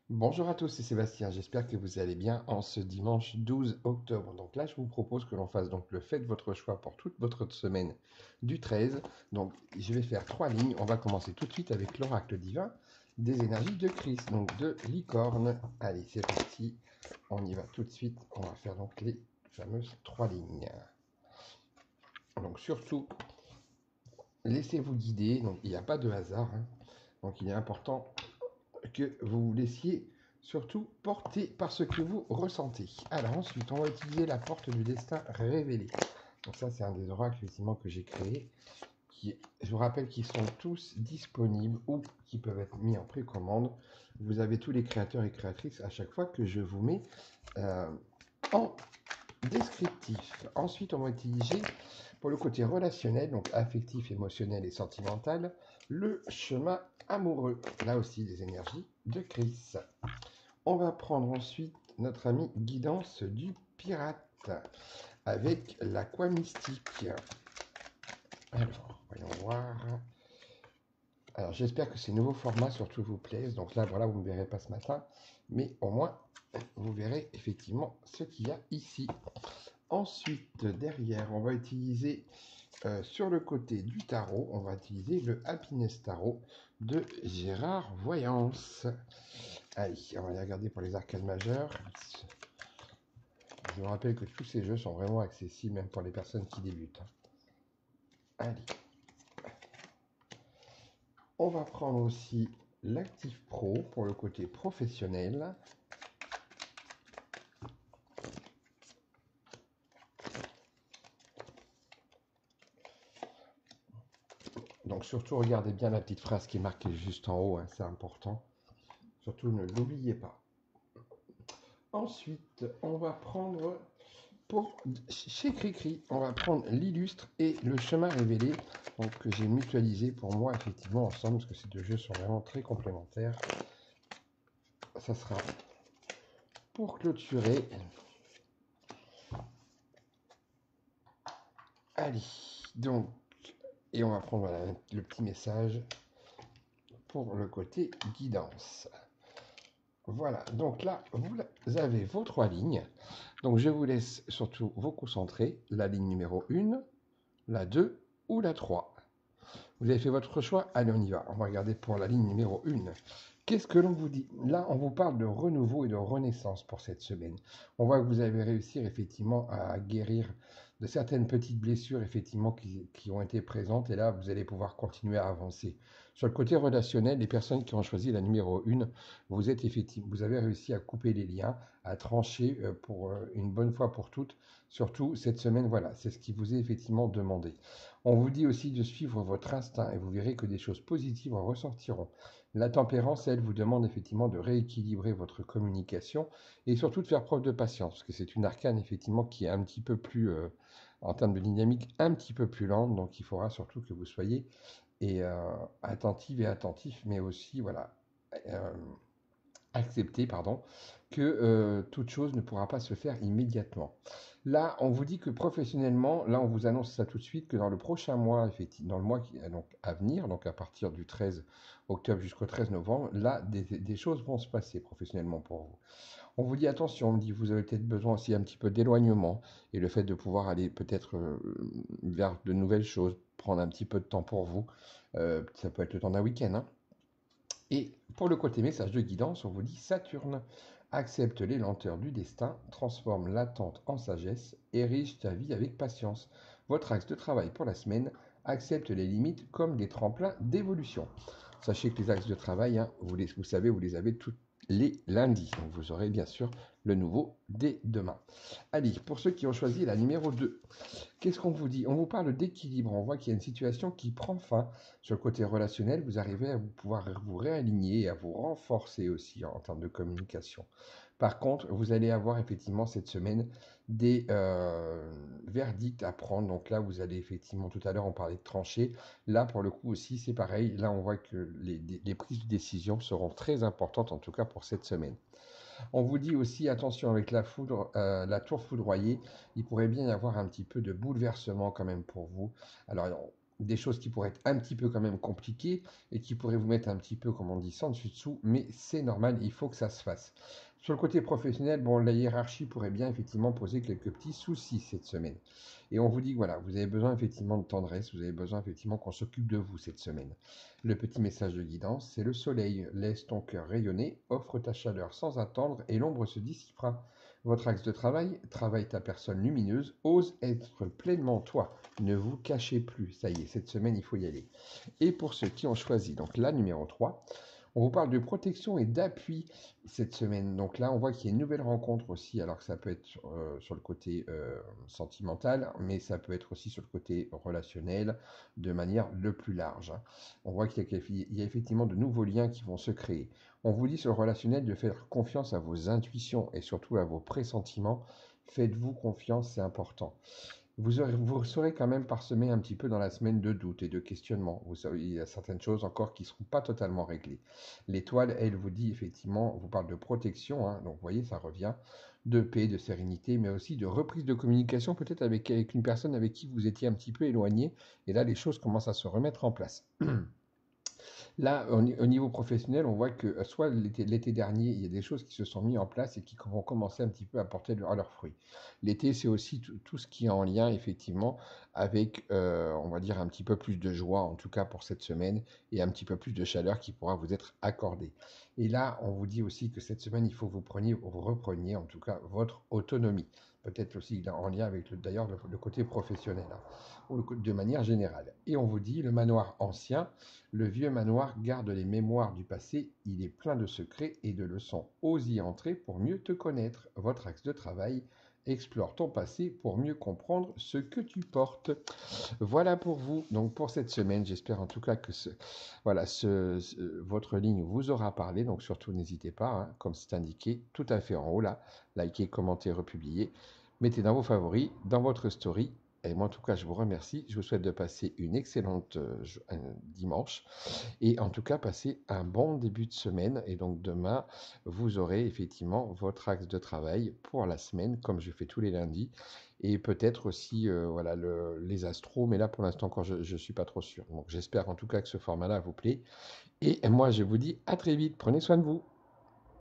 Bonjour à tous, c'est Sébastien. J'espère que vous allez bien en ce dimanche 12 octobre. Donc là, je vous propose que l'on fasse donc le fait de votre choix pour toute votre semaine du 13. Donc je vais faire trois lignes. On va commencer tout de suite avec l'oracle divin des énergies de Christ, donc de licorne. Allez, c'est parti. On y va tout de suite. On va faire donc les fameuses trois lignes. Donc surtout, laissez-vous guider. Donc il n'y a pas de hasard, hein. Donc il est important que vous vous laissiez surtout porter par ce que vous ressentez. Alors ensuite, on va utiliser la porte du destin révélé. Donc ça, c'est un des oracles effectivement que j'ai créé. Je vous rappelle qu'ils sont tous disponibles ou qui peuvent être mis en précommande. Vous avez tous les créateurs et créatrices à chaque fois que je vous mets euh, en descriptif. Ensuite, on va utiliser pour le côté relationnel, donc affectif, émotionnel et sentimental, le chemin amoureux. Là aussi, des énergies de Chris. On va prendre ensuite notre ami guidance du pirate avec l'aqua mystique. Alors, voyons voir. Alors, j'espère que ces nouveaux formats surtout vous plaisent. Donc là, voilà, vous ne me verrez pas ce matin, mais au moins, vous verrez effectivement ce qu'il y a ici. Ensuite, derrière, on va utiliser sur le côté du tarot, on va utiliser le Happiness Tarot de Gérard Voyance. Allez, on va les regarder pour les arcades majeures. Je vous rappelle que tous ces jeux sont vraiment accessibles, même pour les personnes qui débutent. Allez, on va prendre aussi l'Active Pro pour le côté professionnel. Donc surtout, regardez bien la petite phrase qui est marquée juste en haut, hein, c'est important. Surtout, ne l'oubliez pas. Ensuite, on va prendre pour chez Cricri, on va prendre l'illustre et le chemin révélé, donc que j'ai mutualisé pour moi effectivement ensemble, parce que ces deux jeux sont vraiment très complémentaires. Ça sera pour clôturer. Allez, donc, et on va prendre voilà, le petit message pour le côté guidance. Voilà, donc là, vous avez vos trois lignes. Donc je vous laisse surtout vous concentrer, la ligne numéro 1, la 2 ou la 3. Vous avez fait votre choix, allez on y va. On va regarder pour la ligne numéro 1. Qu'est-ce que l'on vous dit? Là, on vous parle de renouveau et de renaissance pour cette semaine. On voit que vous avez réussi effectivement à guérir de certaines petites blessures effectivement qui ont été présentes et là, vous allez pouvoir continuer à avancer. Sur le côté relationnel, les personnes qui ont choisi la numéro 1, vous avez réussi à couper les liens, à trancher pour une bonne fois pour toutes. Surtout cette semaine, voilà, c'est ce qui vous est effectivement demandé. On vous dit aussi de suivre votre instinct et vous verrez que des choses positives en ressortiront. La tempérance, elle, vous demande effectivement de rééquilibrer votre communication et surtout de faire preuve de patience, parce que c'est une arcane effectivement qui est un petit peu plus, en termes de dynamique, un petit peu plus lente, donc il faudra surtout que vous soyez attentive et attentif, mais aussi, voilà, euh, accepter, pardon, que toute chose ne pourra pas se faire immédiatement. Là, on vous dit que professionnellement, là, on vous annonce ça tout de suite, que dans le prochain mois, effectivement, dans le mois qui, donc, à venir, donc à partir du 13 octobre jusqu'au 13 novembre, là, des choses vont se passer professionnellement pour vous. On vous dit attention, on me dit vous avez peut-être besoin aussi un petit peu d'éloignement et le fait de pouvoir aller peut-être vers de nouvelles choses, prendre un petit peu de temps pour vous, ça peut être le temps d'un week-end, hein. Et pour le côté message de guidance, on vous dit Saturne. Accepte les lenteurs du destin, transforme l'attente en sagesse, érige ta vie avec patience. Votre axe de travail pour la semaine, accepte les limites comme des tremplins d'évolution. Sachez que les axes de travail, hein, vous savez, vous les avez tous les lundis. Donc vous aurez bien sûr le nouveau dès demain. Allez, pour ceux qui ont choisi la numéro 2, qu'est-ce qu'on vous dit? On vous parle d'équilibre. On voit qu'il y a une situation qui prend fin. Sur le côté relationnel, vous arrivez à pouvoir vous réaligner et à vous renforcer aussi en termes de communication. Par contre, vous allez avoir effectivement cette semaine des verdicts à prendre. Donc là, vous allez effectivement, tout à l'heure, on parlait de trancher. Là, pour le coup aussi, c'est pareil. Là, on voit que les prises de décision seront très importantes, en tout cas pour cette semaine. On vous dit aussi, attention avec la foudre, la tour foudroyée, il pourrait bien y avoir un petit peu de bouleversement quand même pour vous. Alors, des choses qui pourraient être un petit peu quand même compliquées et qui pourraient vous mettre un petit peu, comme on dit, sans dessus dessous, mais c'est normal, il faut que ça se fasse. Sur le côté professionnel, bon, la hiérarchie pourrait bien effectivement poser quelques petits soucis cette semaine. Et on vous dit que voilà, vous avez besoin effectivement de tendresse, vous avez besoin effectivement qu'on s'occupe de vous cette semaine. Le petit message de guidance, c'est le soleil. Laisse ton cœur rayonner, offre ta chaleur sans attendre et l'ombre se dissipera. Votre axe de travail, travaille ta personne lumineuse, ose être pleinement toi. Ne vous cachez plus. Ça y est, cette semaine, il faut y aller. Et pour ceux qui ont choisi, donc la numéro 3, on vous parle de protection et d'appui cette semaine. Donc là, on voit qu'il y a une nouvelle rencontre aussi, alors que ça peut être sur le côté sentimental, mais ça peut être aussi sur le côté relationnel, de manière le plus large, hein. On voit qu'il y a effectivement de nouveaux liens qui vont se créer. On vous dit sur le relationnel de faire confiance à vos intuitions et surtout à vos pressentiments. Faites-vous confiance, c'est important. Vous serez quand même parsemé un petit peu dans la semaine de doute et de questionnement. Il y a certaines choses encore qui ne seront pas totalement réglées. L'étoile, elle vous dit effectivement, vous parle de protection, hein, donc vous voyez, ça revient, de paix, de sérénité, mais aussi de reprise de communication, peut-être avec une personne avec qui vous étiez un petit peu éloigné, et là les choses commencent à se remettre en place. Là, au niveau professionnel, on voit que soit l'été dernier, il y a des choses qui se sont mises en place et qui vont commencer un petit peu à porter leurs fruits. L'été, c'est aussi tout ce qui est en lien, effectivement, avec, on va dire, un petit peu plus de joie, en tout cas pour cette semaine, et un petit peu plus de chaleur qui pourra vous être accordée. Et là, on vous dit aussi que cette semaine, il faut que vous repreniez, en tout cas, votre autonomie. Peut-être aussi en lien avec, d'ailleurs, le côté professionnel, hein, ou de manière générale. Et on vous dit, le manoir ancien, le vieux manoir garde les mémoires du passé, il est plein de secrets et de leçons. Ose y entrer pour mieux te connaître. Votre axe de travail, explore ton passé pour mieux comprendre ce que tu portes. Voilà pour vous, donc pour cette semaine. J'espère en tout cas que votre ligne vous aura parlé. Donc surtout n'hésitez pas, hein, comme c'est indiqué tout à fait en haut là, likez, commentez, republiez. Mettez dans vos favoris, dans votre story. Et moi, en tout cas, je vous remercie. Je vous souhaite de passer une excellente dimanche. Et en tout cas, passez un bon début de semaine. Et donc, demain, vous aurez effectivement votre axe de travail pour la semaine, comme je fais tous les lundis. Et peut-être aussi voilà, les astros. Mais là, pour l'instant, encore, je ne suis pas trop sûr. Donc, j'espère en tout cas que ce format-là vous plaît. Et moi, je vous dis à très vite. Prenez soin de vous.